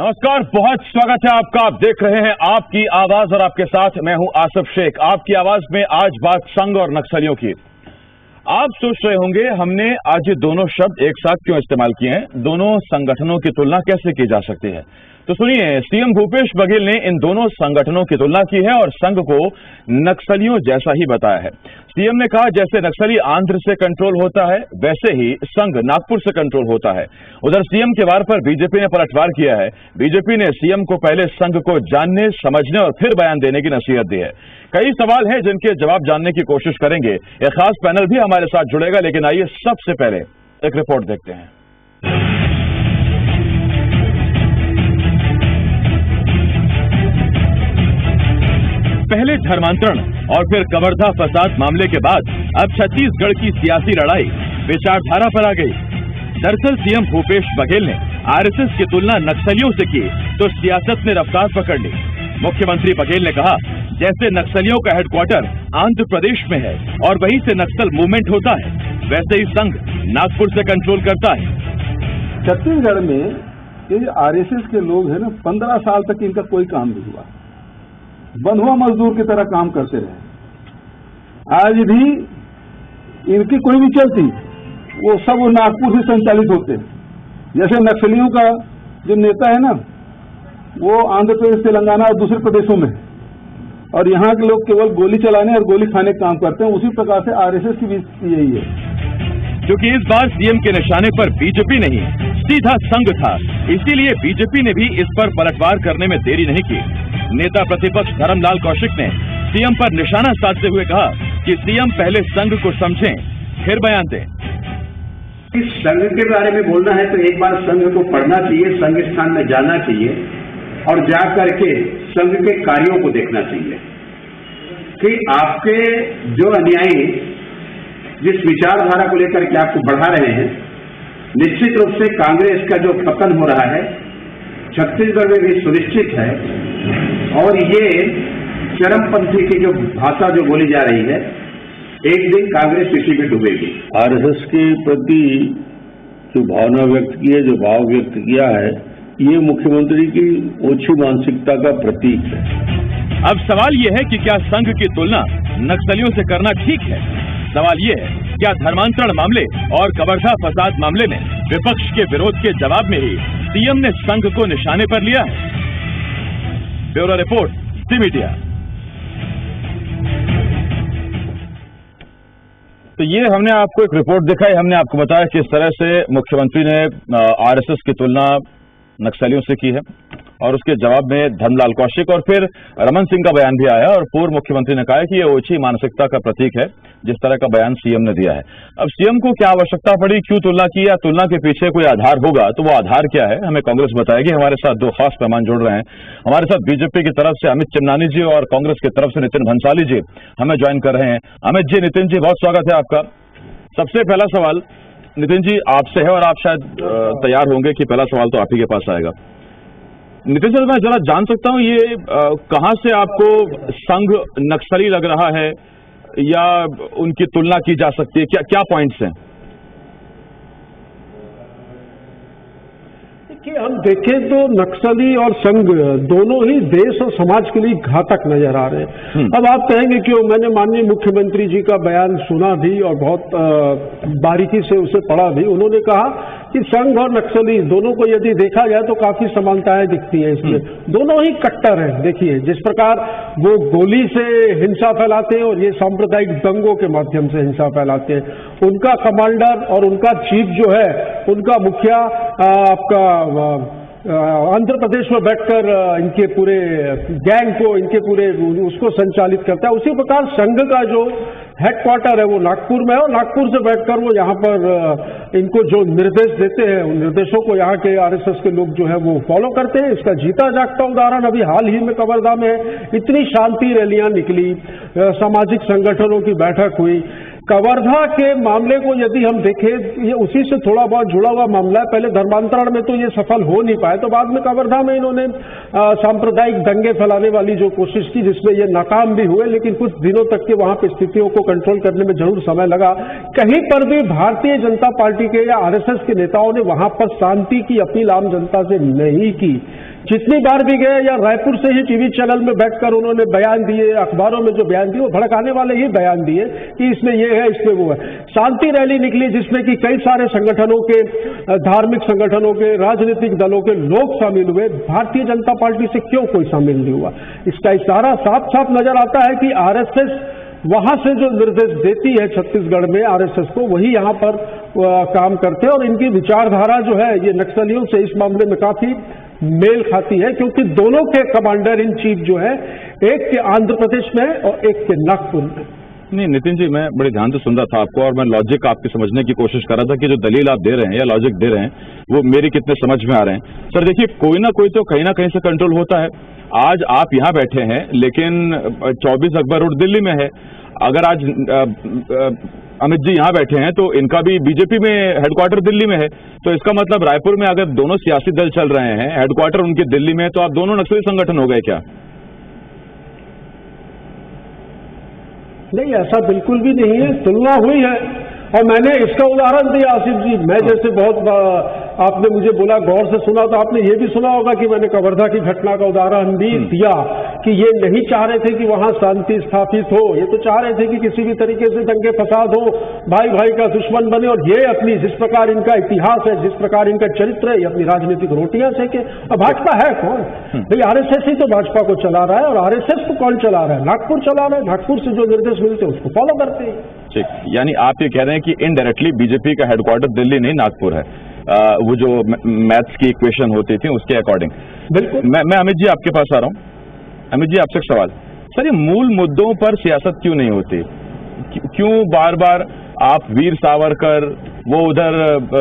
नमस्कार, बहुत स्वागत है आपका। आप देख रहे हैं आपकी आवाज और आपके साथ मैं हूं आसिफ शेख। आपकी आवाज में आज बात संघ और नक्सलियों की। आप सोच रहे होंगे हमने आज ये दोनों शब्द एक साथ क्यों इस्तेमाल किए हैं, दोनों संगठनों की तुलना कैसे की जा सकती है। तो सुनिए, सीएम भूपेश बघेल ने इन दोनों संगठनों की तुलना की है और संघ को नक्सलियों जैसा ही बताया है। सीएम ने कहा जैसे नक्सली आंध्र से कंट्रोल होता है वैसे ही संघ नागपुर से कंट्रोल होता है। उधर सीएम के वार पर बीजेपी ने पलटवार किया है। बीजेपी ने सीएम को पहले संघ को जानने, समझने और फिर बयान देने की नसीहत दी है। कई सवाल हैं जिनके जवाब जानने की कोशिश करेंगे। एक खास पैनल भी हमारे साथ जुड़ेगा, लेकिन आइए सबसे पहले एक रिपोर्ट देखते हैं। पहले धर्मांतरण और फिर कवर्धा फसाद मामले के बाद अब छत्तीसगढ़ की सियासी लड़ाई विचारधारा पर आ गई। दरअसल सीएम भूपेश बघेल ने आरएसएस की तुलना नक्सलियों से की तो सियासत ने रफ्तार पकड़ ली। मुख्यमंत्री बघेल ने कहा जैसे नक्सलियों का हेडक्वार्टर आंध्र प्रदेश में है और वहीं से नक्सल मूवमेंट होता है, वैसे ही संघ नागपुर से कंट्रोल करता है। छत्तीसगढ़ में ये आरएसएस के लोग हैं ना, 15 साल तक इनका कोई काम नहीं हुआ, बंधुआ मजदूर की तरह काम करते रहे। आज भी इनकी कोई भी चलती, वो सब नागपुर से संचालित होते हैं। जैसे नक्सलियों का जो नेता है ना, वो आंध्र प्रदेश, तेलंगाना और दूसरे प्रदेशों में, और यहाँ के लोग केवल गोली चलाने और गोली खाने का काम करते हैं। उसी प्रकार से आरएसएस की भी यही है। क्योंकि इस बार सीएम के निशाने पर बीजेपी नहीं, सीधा संघ था, इसीलिए बीजेपी ने भी इस पर पलटवार करने में देरी नहीं की। नेता प्रतिपक्ष धर्मलाल कौशिक ने सीएम पर निशाना साधते हुए कहा कि सीएम पहले संघ को समझें फिर बयान दें। इस संघ के बारे में बोलना है तो एक बार संघ को पढ़ना चाहिए, संघ स्थान में जाना चाहिए और जा करके संघ के कार्यों को देखना चाहिए कि आपके जो अनुयायी जिस विचारधारा को लेकर के आपको बढ़ा रहे हैं, निश्चित रूप से कांग्रेस का जो पतन हो रहा है छत्तीसगढ़ में भी सुनिश्चित है। और ये चरमपंथी की जो भाषा जो बोली जा रही है, एक दिन कांग्रेस इसी में डूबेगी। आरएसएस के प्रति जो भावना व्यक्त की है, जो भाव व्यक्त किया है, ये मुख्यमंत्री की ओछी मानसिकता का प्रतीक है। अब सवाल ये है कि क्या संघ की तुलना नक्सलियों से करना ठीक है। सवाल ये है, क्या धर्मांतरण मामले और कवर्धा फसाद मामले में विपक्ष के विरोध के जवाब में ही सीएम ने संघ को निशाने पर लिया है। Bureau report, C media. तो ये हमने आपको एक रिपोर्ट दिखाई, हमने आपको बताया किस तरह से मुख्यमंत्री ने आरएसएस की तुलना नक्सलियों से की है और उसके जवाब में धर्मलाल कौशिक और फिर रमन सिंह का बयान भी आया और पूर्व मुख्यमंत्री ने कहा कि ये ओछी मानसिकता का प्रतीक है, जिस तरह का बयान सीएम ने दिया है। अब सीएम को क्या आवश्यकता पड़ी, क्यों तुलना की, या तुलना के पीछे कोई आधार होगा तो वो आधार क्या है, हमें कांग्रेस बताएगी। हमारे साथ दो खास मेहमान जुड़ रहे हैं। हमारे साथ बीजेपी की तरफ से अमित चिमनानी जी और कांग्रेस की तरफ से नितिन भंसाली जी हमें ज्वाइन कर रहे हैं। अमित जी, नितिन जी, बहुत स्वागत है आपका। सबसे पहला सवाल नितिन जी आपसे है और आप शायद तैयार होंगे कि पहला सवाल तो आप ही के पास आएगा। नितिन जी, मैं जरा जान सकता हूं ये कहां से आपको संघ नक्सली लग रहा है या उनकी तुलना की जा सकती है, क्या क्या पॉइंट्स हैं? कि हम देखें तो नक्सली और संघ दोनों ही देश और समाज के लिए घातक नजर आ रहे हैं। अब आप कहेंगे क्यों, मैंने माननीय मुख्यमंत्री जी का बयान सुना भी और बहुत बारीकी से उसे पढ़ा भी। उन्होंने कहा कि संघ और नक्सली दोनों को यदि देखा जाए तो काफी समानताएं दिखती हैं इसमें। दोनों ही कट्टर हैं। देखिए, जिस प्रकार वो गोली से हिंसा फैलाते हैं और ये सांप्रदायिक दंगों के माध्यम से हिंसा फैलाते हैं, उनका कमांडर और उनका चीफ जो है, उनका मुखिया आपका आंध्र प्रदेश में बैठकर इनके पूरे गैंग को, इनके पूरे उसको संचालित करता है। उसी प्रकार संघ का जो हेडक्वार्टर है वो नागपुर में है और नागपुर से बैठकर वो यहाँ पर इनको जो निर्देश देते हैं, उन निर्देशों को यहाँ के आरएसएस के लोग जो है वो फॉलो करते हैं। इसका जीता जागता उदाहरण अभी हाल ही में कवर्धा में इतनी शांति रैलियां निकली, सामाजिक संगठनों की बैठक हुई। कवर्धा के मामले को यदि हम देखें, ये उसी से थोड़ा बहुत जुड़ा हुआ मामला है। पहले धर्मांतरण में तो ये सफल हो नहीं पाए, तो बाद में कवर्धा में इन्होंने सांप्रदायिक दंगे फैलाने वाली जो कोशिश की, जिसमें ये नाकाम भी हुए, लेकिन कुछ दिनों तक के वहां पे स्थितियों को कंट्रोल करने में जरूर समय लगा। कहीं पर भी भारतीय जनता पार्टी के या आरएसएस के नेताओं ने वहां पर शांति की अपील आम जनता से नहीं की। जितनी बार भी गए या रायपुर से ही टीवी चैनल में बैठकर उन्होंने बयान दिए, अखबारों में जो बयान दिए वो भड़काने वाले ही बयान दिए कि इसमें ये है, इसमें वो है। शांति रैली निकली जिसमें कि कई सारे संगठनों के, धार्मिक संगठनों के, राजनीतिक दलों के लोग शामिल हुए। भारतीय जनता पार्टी से क्यों कोई शामिल नहीं हुआ? इसका इशारा साफ साफ नजर आता है कि आरएसएस वहां से जो निर्देश देती है छत्तीसगढ़ में आरएसएस को, वही यहां पर काम करते हैं और इनकी विचारधारा जो है ये नक्सलियों से इस मामले में काफी मेल खाती है, क्योंकि दोनों के कमांडर इन चीफ जो है, एक के आंध्र प्रदेश में और एक के नागपुर में। नहीं नितिन जी, मैं बड़े ध्यान से सुन रहा था आपको और मैं लॉजिक आपकी समझने की कोशिश कर रहा था कि जो दलील आप दे रहे हैं या लॉजिक दे रहे हैं वो मेरी कितने समझ में आ रहे हैं। सर देखिए, कोई ना कोई तो कहीं ना कहीं से कंट्रोल होता है। आज आप यहाँ बैठे हैं लेकिन 24 अकबर रोड दिल्ली में है। अगर आज अमित जी यहाँ बैठे हैं तो इनका भी बीजेपी में हेडक्वार्टर दिल्ली में है, तो इसका मतलब रायपुर में अगर दोनों सियासी दल चल रहे हैं, हेडक्वार्टर उनके दिल्ली में है, तो आप दोनों नक्सली संगठन हो गए क्या? नहीं, ऐसा बिल्कुल भी नहीं है, तुलना हुई है और मैंने इसका उदाहरण दिया आसिफ जी। मैं जैसे बहुत आपने मुझे बोला गौर से सुना, तो आपने ये भी सुना होगा कि मैंने कवर्धा की घटना का उदाहरण भी दिया कि ये नहीं चाह रहे थे कि वहां शांति स्थापित हो, ये तो चाह रहे थे कि किसी भी तरीके से दंगे फसाद हो, भाई भाई का दुश्मन बने। और ये अपनी जिस प्रकार इनका इतिहास है, जिस प्रकार इनका चरित्र है, ये अपनी राजनीतिक रोटियां सेके। अब भाजपा है कौन? भाई आरएसएस ही तो भाजपा को चला रहा है। और आरएसएस को कौन चला रहा है? नागपुर चला रहा है। नागपुर से जो निर्देश मिलते हैं उसको फॉलो करते हैं। ठीक, यानी आप ये कह रहे हैं कि इनडायरेक्टली बीजेपी का हेडक्वार्टर दिल्ली नहीं नागपुर है। वो जो मैथ्स की इक्वेशन होती थी उसके अकॉर्डिंग। बिल्कुल। मैं अमित जी आपके पास आ रहा हूँ। अमित जी, आपसे एक सवाल। सर, ये मूल मुद्दों पर सियासत क्यों नहीं होती? क्यों बार बार आप वीर सावरकर, वो उधर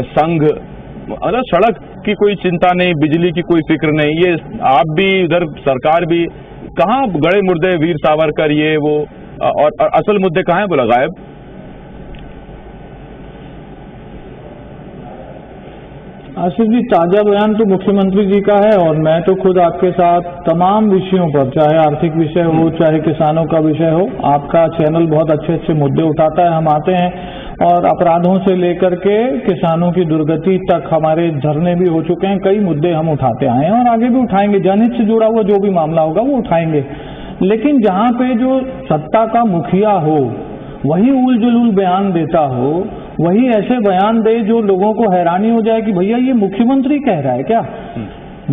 संघ, मतलब सड़क की कोई चिंता नहीं, बिजली की कोई फिक्र नहीं, ये आप भी उधर सरकार भी, कहाँ गड़े मुर्दे वीर सावरकर ये वो, और असल मुद्दे कहाँ हैं? बोला गायब। आसिफ जी, ताजा बयान तो मुख्यमंत्री जी का है और मैं तो खुद आपके साथ तमाम विषयों पर, चाहे आर्थिक विषय हो, चाहे किसानों का विषय हो, आपका चैनल बहुत अच्छे अच्छे मुद्दे उठाता है। हम आते हैं और अपराधों से लेकर के किसानों की दुर्गति तक हमारे धरने भी हो चुके हैं। कई मुद्दे हम उठाते आए हैं और आगे भी उठाएंगे। जनहित से जुड़ा हुआ जो भी मामला होगा वो उठाएंगे। लेकिन जहां पे जो सत्ता का मुखिया हो वही उल जुलूल बयान देता हो, वही ऐसे बयान दे जो लोगों को हैरानी हो जाए कि भैया ये मुख्यमंत्री कह रहा है क्या?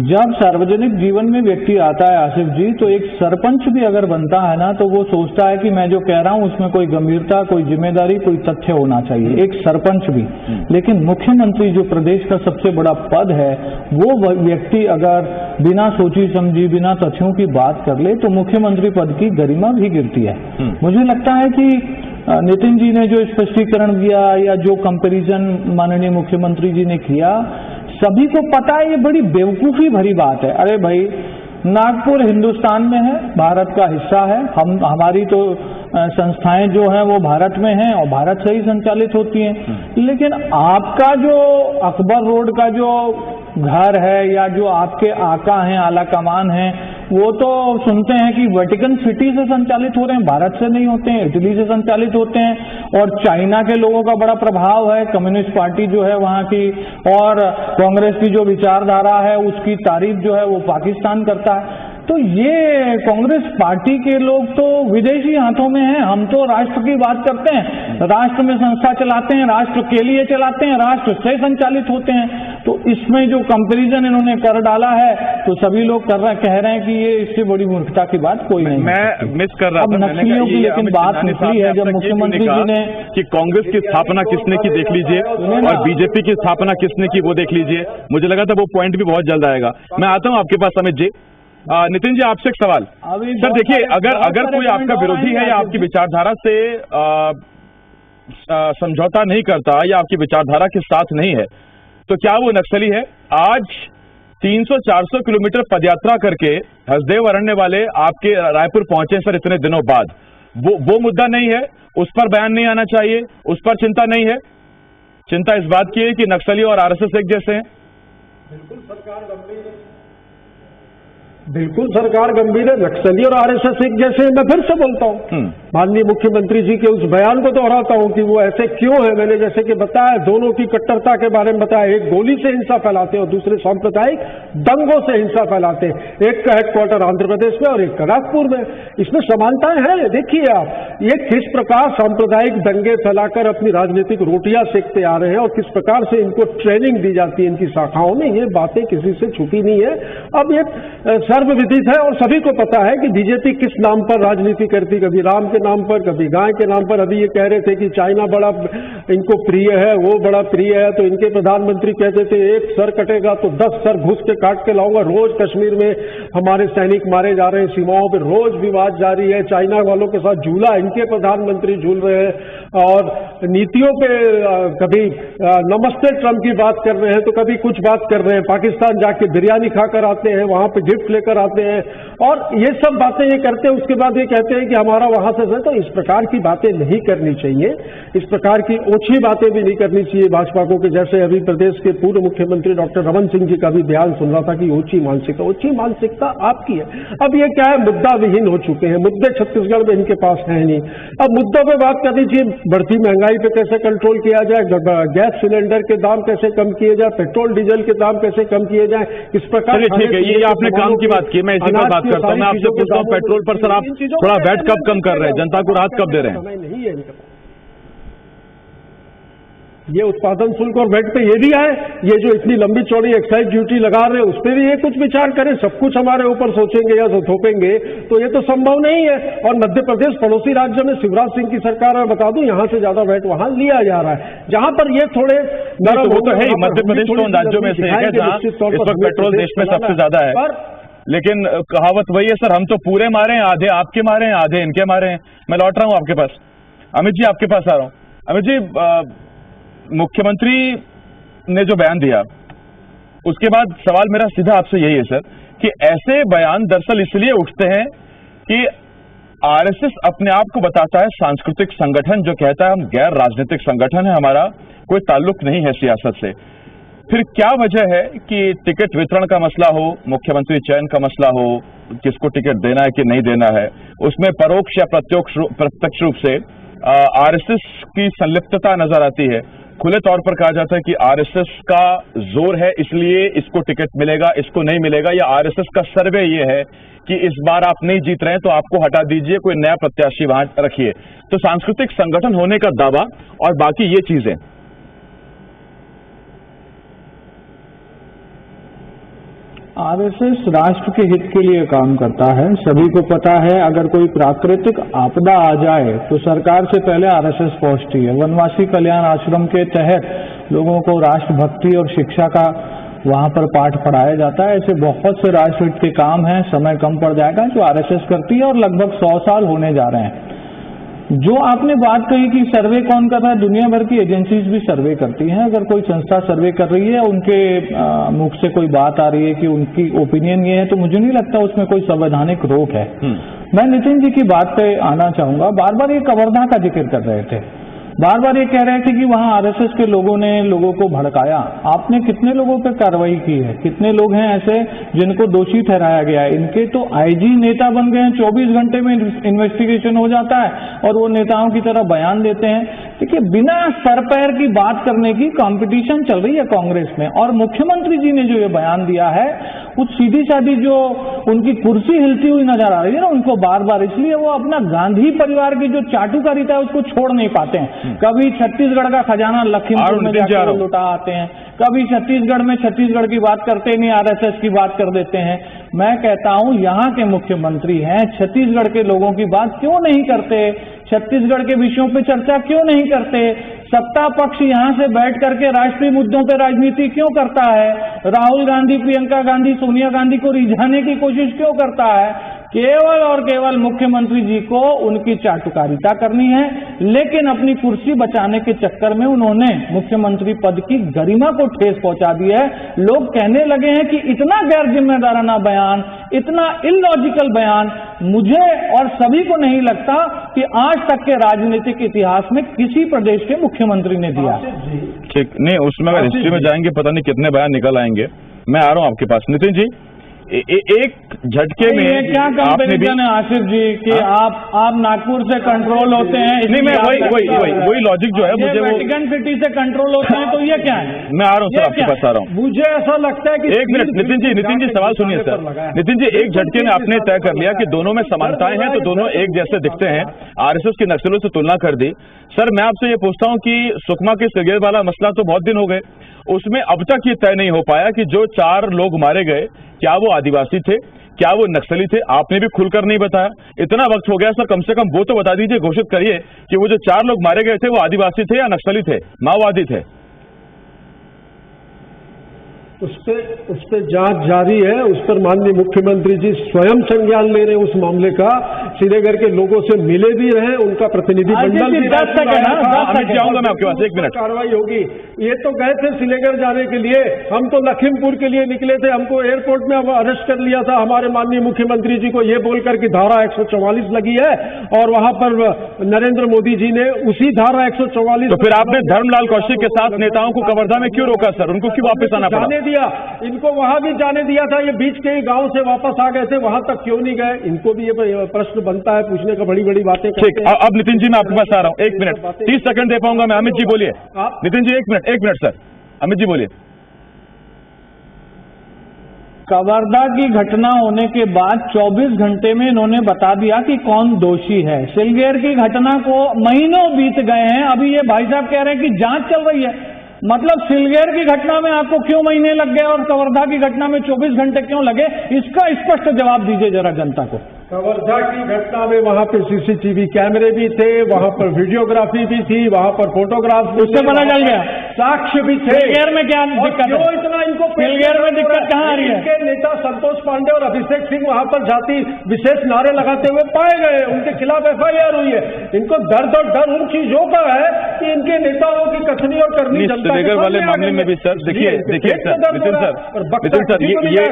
जब सार्वजनिक जीवन में व्यक्ति आता है आसिफ जी, तो एक सरपंच भी अगर बनता है ना, तो वो सोचता है कि मैं जो कह रहा हूं उसमें कोई गंभीरता, कोई जिम्मेदारी, कोई तथ्य होना चाहिए, एक सरपंच भी। लेकिन मुख्यमंत्री जो प्रदेश का सबसे बड़ा पद है, वो व्यक्ति अगर बिना सोची समझी, बिना तथ्यों की बात कर ले तो मुख्यमंत्री पद की गरिमा भी गिरती है। मुझे लगता है कि नितिन जी ने जो स्पष्टीकरण दिया या जो कंपैरिजन माननीय मुख्यमंत्री जी ने किया, सभी को पता है ये बड़ी बेवकूफी भरी बात है। अरे भाई, नागपुर हिंदुस्तान में है, भारत का हिस्सा है। हमारी तो संस्थाएं जो हैं वो भारत में हैं और भारत से ही संचालित होती हैं। लेकिन आपका जो अकबर रोड का जो घर है या जो आपके आका हैं, आला कमान हैं, वो तो सुनते हैं कि वेटिकन सिटी से संचालित हो रहे हैं, भारत से नहीं होते हैं, इटली से संचालित होते हैं। और चाइना के लोगों का बड़ा प्रभाव है, कम्युनिस्ट पार्टी जो है वहां की, और कांग्रेस की जो विचारधारा है उसकी तारीफ जो है वो पाकिस्तान करता है। तो ये कांग्रेस पार्टी के लोग तो विदेशी हाथों में हैं। हम तो राष्ट्र की बात करते हैं, राष्ट्र में संस्था चलाते हैं, राष्ट्र के लिए चलाते हैं, राष्ट्र से संचालित होते हैं। तो इसमें जो कंपैरिजन इन्होंने कर डाला है तो सभी लोग कह रहे हैं कि ये इससे बड़ी मूर्खता की बात कोई नहीं। मैं मिस कर रहा था नक्सलियों की, लेकिन बात निकली है जब मुख्यमंत्री जी ने कि कांग्रेस की स्थापना किसने की देख लीजिए और बीजेपी की स्थापना किसने की वो देख लीजिए। मुझे लगा था वो पॉइंट भी बहुत जल्द आएगा। मैं आता हूं आपके पास अमित जी। नितिन जी, आपसे एक सवाल। सर देखिए, अगर कोई आपका विरोधी है या आपकी विचारधारा से समझौता नहीं करता या आपकी विचारधारा के साथ नहीं है, तो क्या वो नक्सली है? आज 300-400 किलोमीटर पदयात्रा करके हसदेव अरण्य वाले आपके रायपुर पहुंचे सर इतने दिनों बाद। वो मुद्दा नहीं है, उस पर बयान नहीं आना चाहिए, उस पर चिंता नहीं है? चिंता इस बात की है कि नक्सली और आरएसएस एक जैसे हैं। बिल्कुल, सरकार गंभीर है। बिल्कुल सरकार गंभीर है। नक्सली और आरएसएस एक जैसे, मैं फिर से बोलता हूँ, माननीय मुख्यमंत्री जी के उस बयान को दोहराता हूँ कि वो ऐसे क्यों है। मैंने जैसे कि बताया, दोनों की कट्टरता के बारे में बताया। एक गोली से हिंसा फैलाते हैं और दूसरे सांप्रदायिक दंगों से हिंसा फैलाते हैं। एक का हेडक्वार्टर आंध्र प्रदेश में और एक का नागपुर में। इसमें समानताएं हैं। देखिए आप, ये किस प्रकार सांप्रदायिक दंगे फैलाकर अपनी राजनीतिक रोटियां सेकते आ रहे हैं और किस प्रकार से इनको ट्रेनिंग दी जाती है इनकी शाखाओं में, ये बातें किसी से छुपी नहीं है। अब ये सर्वविदित है और सभी को पता है कि बीजेपी किस नाम पर राजनीति करती, कभी राम के नाम पर, कभी गाय के नाम पर। अभी ये कह रहे थे कि चाइना बड़ा इनको प्रिय है, वो बड़ा प्रिय है, तो इनके प्रधानमंत्री कहते थे एक सर कटेगा तो 10 सर घुस के काट के लाऊंगा। रोज कश्मीर में हमारे सैनिक मारे जा रहे हैं, सीमाओं पर रोज विवाद जारी है। चाइना वालों के साथ झूला इनके प्रधानमंत्री झूल रहे हैं और नीतियों पे कभी नमस्ते ट्रम्प की बात कर रहे हैं तो कभी कुछ बात कर रहे हैं। पाकिस्तान जाके बिरयानी खाकर आते हैं, वहां पे गिफ्ट लेकर आते हैं और ये सब बातें ये करते हैं। उसके बाद ये कहते हैं कि हमारा वहां से, तो इस प्रकार की बातें नहीं करनी चाहिए। इस प्रकार की ओछी बातें भी नहीं करनी चाहिए भाजपा को, कि जैसे अभी प्रदेश के पूर्व मुख्यमंत्री डॉक्टर रमन सिंह जी का भी बयान सुन रहा था कि ओछी मानसिकता। ओछी मानसिकता आपकी है। अब ये क्या है, मुद्दा विहीन हो चुके हैं। मुद्दे छत्तीसगढ़ में इनके पास है नहीं। अब मुद्दों पे बात कर दीजिए। बढ़ती महंगाई पे कैसे कंट्रोल किया जाए, गैस सिलेंडर के दाम कैसे कम किए जाए, पेट्रोल डीजल के दाम कैसे कम किए जाए, किस प्रकार। ठीक है, ये आपने काम की बात की, मैं इसी पर बात करता हूँ। मैं आपसे पूछता हूँ, पेट्रोल पर सर आप थोड़ा वैट कब कम कर रहे हैं, जनता को राहत कब दे रहे हैं? नहीं है इनका। ये उत्पादन शुल्क और वैट पे ये भी आए, ये जो इतनी लंबी चौड़ी एक्साइज ड्यूटी लगा रहे हैं उस पर भी ये कुछ विचार करें। सब कुछ हमारे ऊपर सोचेंगे या थोपेंगे तो ये तो संभव नहीं है। और मध्य प्रदेश पड़ोसी राज्य में शिवराज सिंह की सरकार है, बता दूं, यहां से ज्यादा वैट वहां लिया जा रहा है। जहां पर ये थोड़े वो तो है ही, मध्य प्रदेश तो उन राज्यों में से एक है जहां इस वक्त पेट्रोल देश में सबसे ज्यादा है। लेकिन कहावत वही है सर, हम तो पूरे मारे हैं, आधे आपके मारे हैं, आधे इनके मारे हैं। मैं लौट रहा हूं आपके पास। अमित जी, आपके पास आ रहा हूं। अमित जी, मुख्यमंत्री ने जो बयान दिया उसके बाद सवाल मेरा सीधा आपसे यही है सर कि ऐसे बयान दरअसल इसलिए उठते हैं कि आरएसएस अपने आप को बताता है सांस्कृतिक संगठन, जो कहता है हम गैर राजनीतिक संगठन है, हमारा कोई ताल्लुक नहीं है सियासत से। फिर क्या वजह है कि टिकट वितरण का मसला हो, मुख्यमंत्री चयन का मसला हो, किसको टिकट देना है कि नहीं देना है, उसमें परोक्ष या प्रत्यक्ष रूप से आरएसएस की संलिप्तता नजर आती है। खुले तौर पर कहा जाता है कि आरएसएस का जोर है इसलिए इसको टिकट मिलेगा, इसको नहीं मिलेगा, या आरएसएस का सर्वे ये है कि इस बार आप नहीं जीत रहे हैं तो आपको हटा दीजिए, कोई नया प्रत्याशी वहां रखिए। तो सांस्कृतिक संगठन होने का दावा और बाकी ये चीजें। आरएसएस राष्ट्र के हित के लिए काम करता है। सभी को पता है, अगर कोई प्राकृतिक आपदा आ जाए तो सरकार से पहले आरएसएस पहुंचती है। वनवासी कल्याण आश्रम के तहत लोगों को राष्ट्रभक्ति और शिक्षा का वहां पर पाठ पढ़ाया जाता है। ऐसे बहुत से राष्ट्र हित के काम हैं, समय कम पड़ जाएगा, जो आरएसएस करती है और लगभग 100 साल होने जा रहे हैं। जो आपने बात कही कि सर्वे कौन कर रहा है, दुनिया भर की एजेंसीज भी सर्वे करती हैं। अगर कोई संस्था सर्वे कर रही है, उनके मुख से कोई बात आ रही है कि उनकी ओपिनियन ये है, तो मुझे नहीं लगता उसमें कोई संवैधानिक रोक है। मैं नितिन जी की बात पे आना चाहूंगा। बार बार ये कवर्धा का जिक्र कर रहे थे, बार बार ये कह रहे थे कि वहां आरएसएस के लोगों ने लोगों को भड़काया। आपने कितने लोगों पर कार्रवाई की है? कितने लोग हैं ऐसे जिनको दोषी ठहराया गया है? इनके तो आईजी नेता बन गए हैं, 24 घंटे में इन्वेस्टिगेशन हो जाता है और वो नेताओं की तरह बयान देते हैं। देखिए, बिना सर पैर की बात करने की कंपटीशन चल रही है कांग्रेस में। और मुख्यमंत्री जी ने जो ये बयान दिया है, कुछ सीधी सादी जो उनकी कुर्सी हिलती हुई नजर आ रही है ना उनको बार बार, इसलिए वो अपना गांधी परिवार की जो चाटुकारिता है उसको छोड़ नहीं पाते हैं। कभी छत्तीसगढ़ का खजाना लखीमपुर में जाकर लुटा आते हैं, कभी छत्तीसगढ़ में छत्तीसगढ़ की बात करते नहीं, आरएसएस की बात कर देते हैं। मैं कहता हूं, यहाँ के मुख्यमंत्री हैं, छत्तीसगढ़ के लोगों की बात क्यों नहीं करते? छत्तीसगढ़ के विषयों पे चर्चा क्यों नहीं करते? सत्ता पक्ष यहाँ से बैठ करके राष्ट्रीय मुद्दों पे राजनीति क्यों करता है? राहुल गांधी, प्रियंका गांधी, सोनिया गांधी को रिझाने की कोशिश क्यों करता है? केवल और केवल मुख्यमंत्री जी को उनकी चाटुकारिता करनी है, लेकिन अपनी कुर्सी बचाने के चक्कर में उन्होंने मुख्यमंत्री पद की गरिमा को ठेस पहुंचा दी है। लोग कहने लगे हैं कि इतना गैर जिम्मेदाराना बयान, इतना इलॉजिकल बयान मुझे और सभी को नहीं लगता कि आज तक के राजनीतिक इतिहास में किसी प्रदेश के मुख्यमंत्री ने दिया। ठीक नहीं, उसमें अगर हिस्ट्री में जाएंगे पता नहीं कितने बयान निकल आएंगे। मैं आ रहा हूं आपके पास। नितिन जी, एक झटके में ये क्या आपने भी कंपैरिजन है आसिफ जी कि आप नागपुर से कंट्रोल होते हैं, नहीं, मैं वही लॉजिक जो है मुझे वो वेटिकन सिटी से कंट्रोल होते हैं, तो ये क्या है? मैं आ रहा हूँ सर, आपके पास आ रहा हूँ। मुझे ऐसा लगता है कि एक मिनट नितिन जी सवाल सुनिए सर। नितिन जी, एक झटके में आपने तय कर लिया कि दोनों में समानताएं हैं, तो दोनों एक जैसे दिखते हैं, आरएसएस के नक्सलियों से तुलना कर दी। सर मैं आपसे ये पूछता हूं कि सुकमा के सिलगेर वाला मसला तो बहुत दिन हो गए, उसमें अब तक ये तय नहीं हो पाया कि जो 4 लोग मारे गए क्या वो आदिवासी थे, क्या वो नक्सली थे? आपने भी खुलकर नहीं बताया। इतना वक्त हो गया सर, कम से कम वो तो बता दीजिए, घोषित करिए कि वो जो 4 लोग मारे गए थे वो आदिवासी थे या नक्सली थे, माओवादी थे। उस पे जांच जारी है, उस पर माननीय मुख्यमंत्री जी स्वयं संज्ञान ले रहे हैं उस मामले का। श्रीनगर के लोगों से मिले भी रहे, उनका प्रतिनिधि मंडल भी जाऊंगा मैं आपके पास, 1 मिनट। कार्रवाई होगी। ये तो गए थे श्रीनगर जाने के लिए, हम तो लखीमपुर के लिए निकले थे, हमको एयरपोर्ट में अरेस्ट कर लिया था हमारे माननीय मुख्यमंत्री जी को ये बोलकर कि धारा 144 लगी है, और वहां पर नरेंद्र मोदी जी ने उसी धारा 144। तो फिर आपने धर्मलाल कौशिक के साथ नेताओं को कवर्धा में क्यों रोका सर? उनको क्यों वापस आना पड़ा? इनको वहां भी जाने दिया था, ये बीच के ही गांव से वापस आ गए थे, वहां तक क्यों नहीं गए? इनको भी ये प्रश्न बनता है पूछने का, बड़ी बड़ी बातें। ठीक, अब नितिन जी मैं आपके पास आ रहा हूं, 1 मिनट 30 सेकंड दे पाऊंगा मैं। अमित जी बोलिए। नितिन जी 1 मिनट सर, अमित जी बोलिए। कवर्धा की घटना होने के बाद 24 घंटे में इन्होंने बता दिया कि कौन दोषी है। सिलगेर की घटना को महीनों बीत गए हैं, अभी ये भाई साहब कह रहे हैं कि जांच चल रही है। मतलब सिलगेर की घटना में आपको क्यों महीने लग गए और कवर्धा की घटना में 24 घंटे क्यों लगे? इसका स्पष्ट जवाब दीजिए जरा जनता को। कवर्धा की घटना में वहां पर सीसीटीवी कैमरे भी थे, वहां पर वीडियोग्राफी भी थी, वहां पर फोटोग्राफ, उससे पता चल गया, साक्ष्य भी थे। सिलगेर में क्या दिक्कत है? इतना इनको सिलगेर में दिक्कत कहाँ आ रही है? इनके नेता संतोष पांडे और अभिषेक सिंह वहां पर जाति विशेष नारे लगाते हुए पाए गए, उनके खिलाफ FIR हुई है। इनको दर्द और डर उन चीजों का है कि इनके नेताओं की कथनी और करनी जनता श्रीनगर वाले मामले में भी सर देखिए सर, नितिन सर ये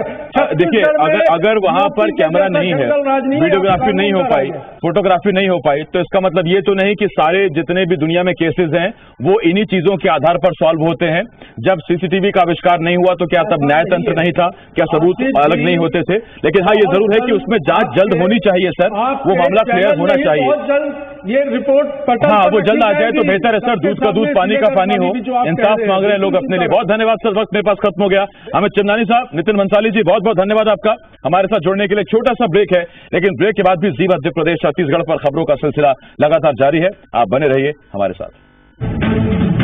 देखिए, अगर वहां पर कैमरा नहीं है, वीडियोग्राफी नहीं हो पाई, फोटोग्राफी नहीं हो पाई, तो इसका मतलब ये तो नहीं कि सारे जितने भी दुनिया में केसेस हैं वो इन्हीं चीजों के आधार पर सॉल्व होते हैं। जब सीसीटीवी का आविष्कार नहीं हुआ तो क्या तब न्यायतंत्र नहीं था? क्या सबूत अलग नहीं होते थे? लेकिन हाँ, ये जरूर है कि उसमें जांच जल्द होनी चाहिए सर, वो मामला क्लियर होना चाहिए। ये रिपोर्ट हाँ, वो जल्द आ जाए तो बेहतर है सर। दूध का दूध, पानी का पानी हो, इंसाफ मांग रहे हैं लोग अपने लिए। बहुत धन्यवाद सर, वक्त मेरे पास खत्म हो गया। अमित चंदानी साहब, नितिन भंसाली जी, बहुत बहुत धन्यवाद आपका हमारे साथ जुड़ने के लिए। छोटा सा ब्रेक है, लेकिन ब्रेक के बाद भी जी मध्य प्रदेश छत्तीसगढ़ पर खबरों का सिलसिला लगातार जारी है। आप बने रहिए हमारे साथ।